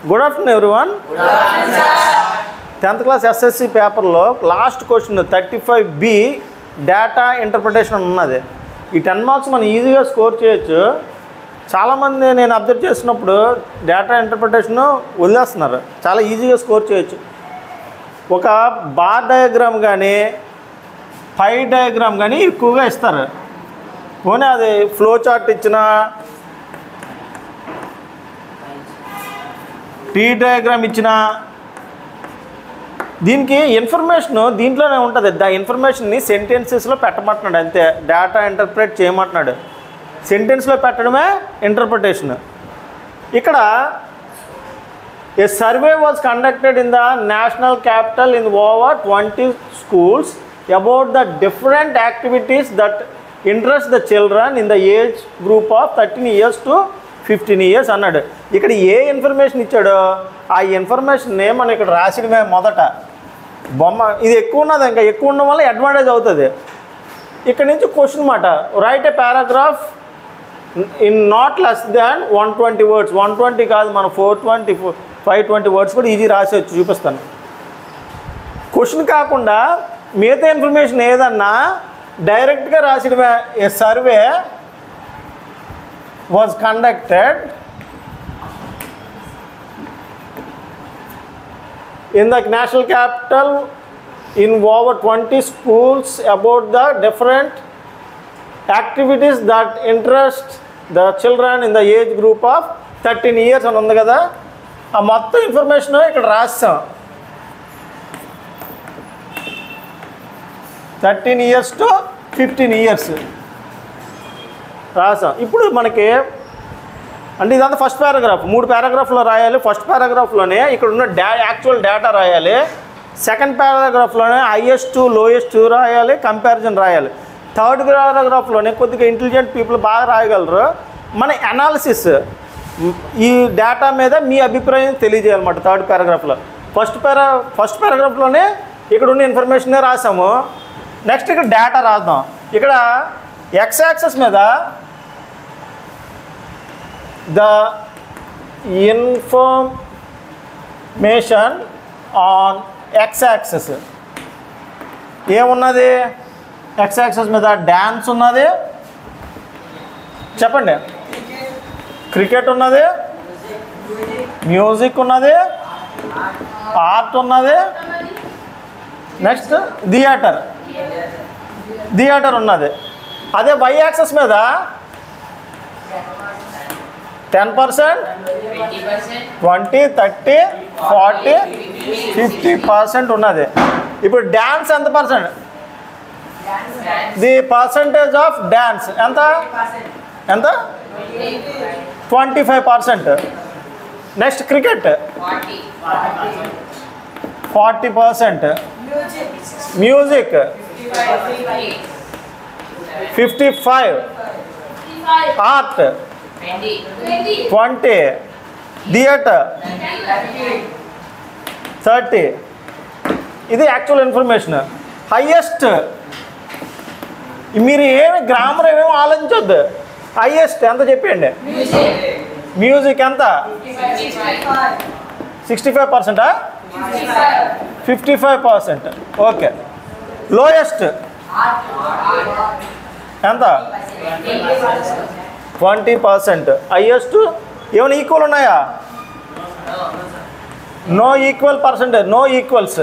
Good afternoon everyone. 10th class SSC పేపర్లో last question 35B data interpretation ఉన్నది. ఈ 10 marks మనం ఈజీగా స్కోర్ చేయొచ్చు. చాలామంది నేను అబ్జర్వ్ చేసినప్పుడు డేటా ఇంటర్ప్రిటేషన్ వదిలేస్తున్నారు, చాలా ఈజీగా స్కోర్ చేయొచ్చు. ఒక బార్ డయాగ్రామ్ కానీ పై డయాగ్రామ్ కానీ ఎక్కువగా ఇస్తారు. పోనీ అది ఫ్లో చార్ట్ ఇచ్చిన, టీ డయాగ్రామ్ ఇచ్చిన, దీనికి ఇన్ఫర్మేషన్ దీంట్లోనే ఉంటుంది. దా ఇన్ఫర్మేషన్ని సెంటెన్సెస్లో పెట్టమంటున్నాడు, అంతే. డేటా ఇంటర్ప్రిట్ చేయమంటున్నాడు. సెంటెన్స్లో పెట్టడమే ఇంటర్ప్రిటేషన్. ఇక్కడ a survey was conducted in the national capital in over 20 schools about the different activities that interest the children in the age group of 13 years to 15 years అన్నాడు. ఇక్కడ ఏ information ఇచ్చాడో ఆ ఇన్ఫర్మేషన్ని మనం ఇక్కడ రాసిడమే. మొదట బొమ్మ ఇది ఎక్కువ ఉన్నది, ఇంకా ఎక్కువ ఉండడం వల్ల అడ్వాంటేజ్ అవుతుంది. ఇక్కడ నుంచి క్వశ్చన్ మాట, right A paragraph in not less than 120 words. 120 కాదు, మనం 420 520 words కూడా ఈజీ రాసేవచ్చు, చూపిస్తాను. క్వశ్చన్ కాకుండా మిగతా ఇన్ఫర్మేషన్ ఏదన్నా డైరెక్ట్గా రాసిడమే. ఏ survey was conducted in the national capital in over 20 schools about the different activities that interest the children in the age group of 13 years అని ఉంది కదా. ఆ మొత్తం ఇన్ఫర్మేషన్ ఇక్కడ రాస్తాం. 13 years to 15 years రాసాం. ఇప్పుడు మనకి అంటే ఇదంతా ఫస్ట్ పారాగ్రాఫ్, 3 పారాగ్రాఫ్లో రాయాలి. ఫస్ట్ పారాగ్రాఫ్లోనే ఇక్కడ ఉన్న యాక్చువల్ డేటా రాయాలి. సెకండ్ పారాగ్రాఫ్లోనే హైయెస్ట్ లోయెస్ట్ రాయాలి, కంపారిజన్ రాయాలి. థర్డ్ పారాగ్రాఫ్లోనే కొద్దిగా ఇంటెలిజెంట్ పీపుల్ బాగా రాయగలరు. మన అనాలిసిస్ ఈ డేటా మీద మీ అభిప్రాయం తెలియజేయాలన్నమాట థర్డ్ పారాగ్రాఫ్లో. ఫస్ట్ పారాగ్రాఫ్లోనే ఇక్కడ ఉన్న ఇన్ఫర్మేషనే రాసాము. నెక్స్ట్ ఇక్కడ డేటా రాద్దాం. ఇక్కడ ఎక్స్ యాక్సెస్ మీద the information on x-axis ఏమున్నది? x-axis మీద డ్యాన్స్ ఉన్నది, చెప్పండి, క్రికెట్ ఉన్నది, మ్యూజిక్ ఉన్నది, ఆర్ట్ ఉన్నది, నెక్స్ట్ థియేటర్ ఉన్నది. అదే y యాక్సెస్ మీద 10%, 20, 30, 40, 50% ఉన్నది. ఇప్పుడు డ్యాన్స్ ఎంత percent? The percentage of dance ఎంత? 25%. Next cricket 40%, music 55, art 20, theatre 30. ఇది యాక్చువల్ ఇన్ఫర్మేషన్. హైయెస్ట్ మీరు ఏమి గ్రామర్ ఏమేమి ఆలోచించొద్దు. హైయెస్ట్ ఎంత చెప్పండి? మ్యూజిక్ ఎంత? 65%, 55%. ఓకే. లోయెస్ట్ ఎంత? 20%. హైయెస్ట్ ఏమైనా ఈక్వల్ ఉన్నాయా? No equal percentage, no equals.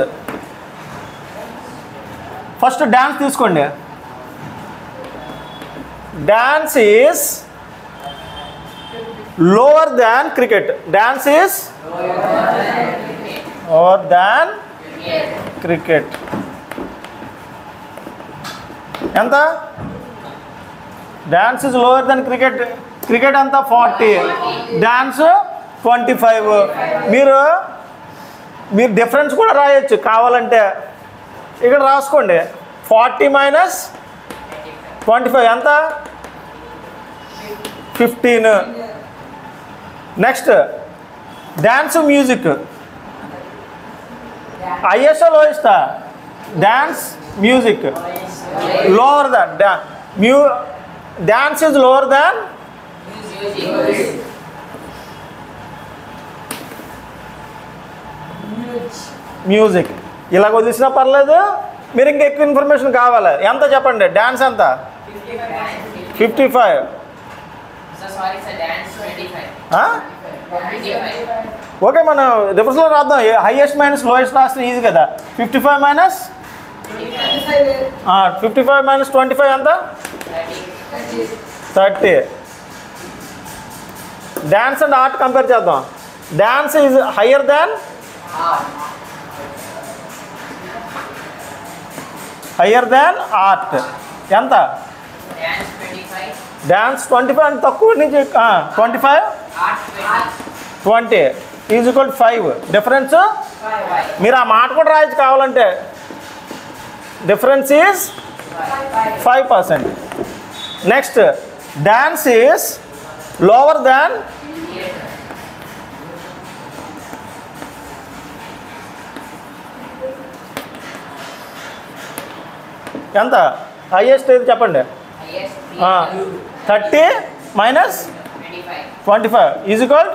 First dance తీసుకోండి. Dance is lower than cricket. Dance is lower than cricket. ఎంత? Dance is lower then cricket. Cricket అంతా 40, డ్యాన్స్ 25. మీరు డిఫరెన్స్ కూడా రాయొచ్చు కావాలంటే. ఇక్కడ రాసుకోండి. 40 మైనస్ 25 ఎంత? 15. నెక్స్ట్ డ్యాన్స్ మ్యూజిక్ హైయెస్ట్ లోయెస్టా? Dance music lower than dance is lower than music. ఇలా వదిలిసినా పర్లేదు, మీరు ఇంకా ఎక్కువ ఇన్ఫర్మేషన్ కావాలి. ఎంత చెప్పండి? డ్యాన్స్ ఎంత? 55. ఓకే, మనం రివర్స్లో రాద్దాం. హైయెస్ట్ మైనస్ లోయెస్ట్ రాస్తే ఈజీ కదా. 55 మైనస్ 55 మైనస్ 25 ఎంత? 30. డ్యాన్స్ అండ్ ఆర్ట్ కంపేర్ చేద్దాం. Dance is higher than art. ఎంత? డ్యాన్స్ 25 అంటే తక్కువ నుంచి 25 20 ఈజ్ ఈక్వల్ టు 5. డిఫరెన్స్ మీరు ఆ మాట కూడా రాయొచ్చు కావాలంటే. Difference is 5%. Next, dance is lower than ఎంత? హైయెస్ట్ ఏది చెప్పండి? 30 minus 25 is equal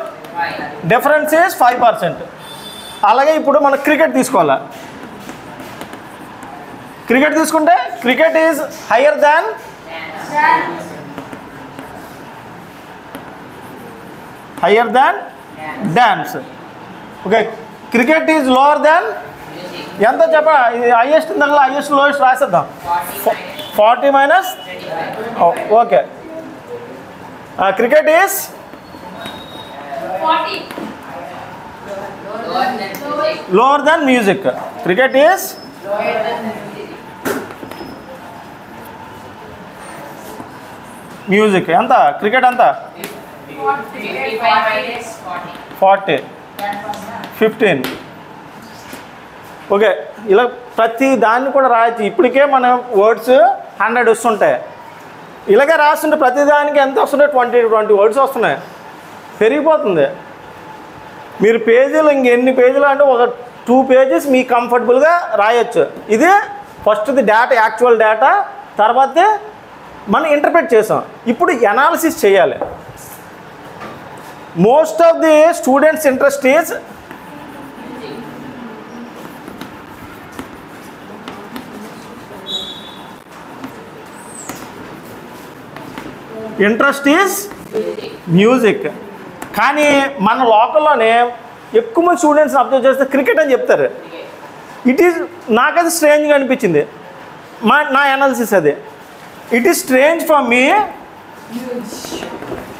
difference is 5%. అలాగే ఇప్పుడు మనం క్రికెట్ తీసుకోవాలా. క్రికెట్ తీసుకుంటే cricket is higher than dance. Okay, cricket is lower than ఎంత చెప్ప? హైయెస్ట్ దాంట్లో హైయెస్ట్ లోయెస్ట్ రాసేద్దాం. 40 minus okay. Cricket is lower than music. Cricket is music ఎంత? క్రికెట్ ఎంత? 40 15. ఓకే, ఇలా ప్రతి దాన్ని కూడా రాయొచ్చు. ఇప్పటికే మన వర్డ్స్ 100 వస్తుంటాయి. ఇలాగే రాస్తుంటే ప్రతి దానికి ఎంత వస్తుంటాయి? 20 వర్డ్స్ వస్తున్నాయి. పెరిగిపోతుంది. మీరు పేజీలు ఇంకెన్ని పేజీలు అంటే ఒక 2 పేజెస్ మీకు కంఫర్టబుల్గా రాయొచ్చు. ఇది ఫస్ట్ది డేటా, యాక్చువల్ డేటా. తర్వాత మనం ఇంటర్ప్రెట్ చేసాం. ఇప్పుడు ఎనాలిసిస్ చేయాలి. Most of the students interest is music. కానీ మన లోకల్లోనే ఎక్కువ మంది స్టూడెంట్స్ని అబ్జర్వ్ చేస్తే క్రికెట్ అని చెప్తారు. నాకది స్ట్రేంజ్గా అనిపించింది. నా అనాలిసిస్ అది. It is strange for me.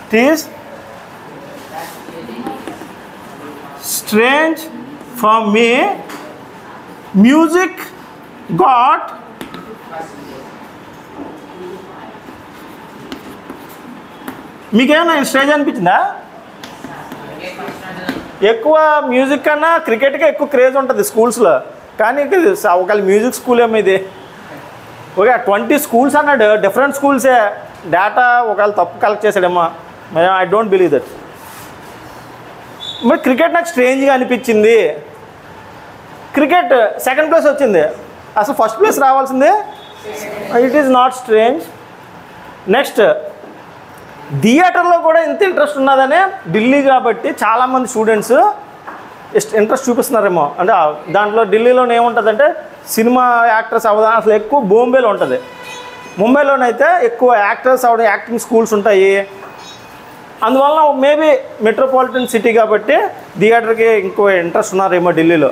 It is strange for me music got మీకేమైనా స్ట్రేంజ్ అనిపించిందా? ఎక్కువ మ్యూజిక్ కన్నా క్రికెట్కే ఎక్కువ క్రేజ్ ఉంటుంది స్కూల్స్లో. కానీ ఒకవేళ మ్యూజిక్ స్కూల్ ఏమో ఇది. ఓకే, 20 స్కూల్స్ అన్నాడు. డిఫరెంట్ స్కూల్సే. డేటా ఒకవేళ తప్పు కలెక్ట్ చేశాడేమో. I don't believe that. మరి క్రికెట్ నాకు స్ట్రేంజ్గా అనిపించింది. క్రికెట్ సెకండ్ ప్లేస్ వచ్చింది. అసలు ఫస్ట్ ప్లేస్ రావాల్సిందే. It is not strange. Next, థియేటర్లో కూడా ఇంత ఇంట్రెస్ట్ ఉన్నదనే ఢిల్లీ కాబట్టి చాలామంది స్టూడెంట్స్ ఇంట్రెస్ట్ చూపిస్తున్నారేమో. అంటే దాంట్లో ఢిల్లీలోనే ఏముంటుందంటే సినిమా యాక్టర్స్ అవ్వదా అసలు ఎక్కువ బాంబేలో ఉంటుంది. ముంబైలోనైతే ఎక్కువ యాక్టర్స్ అవ్వడం యాక్టింగ్ స్కూల్స్ ఉంటాయి. అందువల్ల మేబీ మెట్రోపాలిటన్ సిటీ కాబట్టి థియేటర్కి ఇంకో ఇంట్రెస్ట్ ఉన్నారేమో ఢిల్లీలో.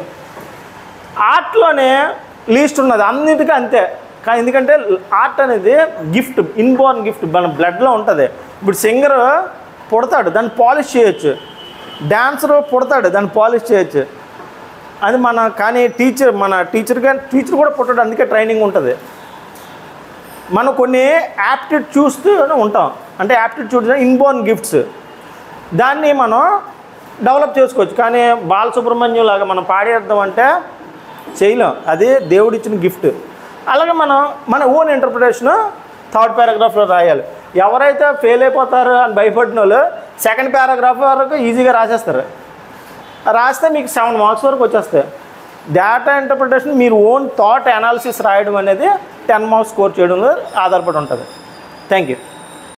ఆర్ట్లోనే లీస్ట్ ఉన్నది అన్నిటికీ అంతే. కానీ ఎందుకంటే ఆర్ట్ అనేది గిఫ్ట్, ఇన్బోర్న్ గిఫ్ట్, మన బ్లడ్లో ఉంటుంది. ఇప్పుడు సింగర్ పుడతాడు, దాన్ని పాలిష్ చేయొచ్చు. డాన్సర్ పుడతాడు, దాన్ని పాలిష్ చేయొచ్చు. అది కానీ టీచర్ కూడా పుట్టడు, అందుకే ట్రైనింగ్ ఉంటుంది. మనం కొన్ని యాప్టిట్యూడ్ చూస్తూనే ఉంటాం. అంటే యాప్టిట్యూడ్ ఇన్బోర్న్ గిఫ్ట్స్, దాన్ని మనం డెవలప్ చేసుకోవచ్చు. కానీ బాలసుబ్రహ్మణ్యం లాగా మనం పాడేద్దాం అంటే చేయలేం. అది దేవుడిచ్చిన గిఫ్ట్. అలాగే మన ఓన్ ఇంటర్ప్రిటేషన్ థర్డ్ పారాగ్రాఫ్లో రాయాలి. ఎవరైతే ఫెయిల్ అయిపోతారు అని భయపడిన వాళ్ళు సెకండ్ పారాగ్రాఫ్ వరకు ఈజీగా రాసేస్తారు. రాస్తే మీకు 7 మార్క్స్ వరకు వచ్చేస్తాయి. డేటా ఇంటర్ప్రిటేషన్ మీరు ఓన్ థాట్ అనాలిసిస్ రాయడం అనేది 10 మార్క్స్ స్కోర్ చేయడం ఆధారపడి ఉంటుంది. Thank you.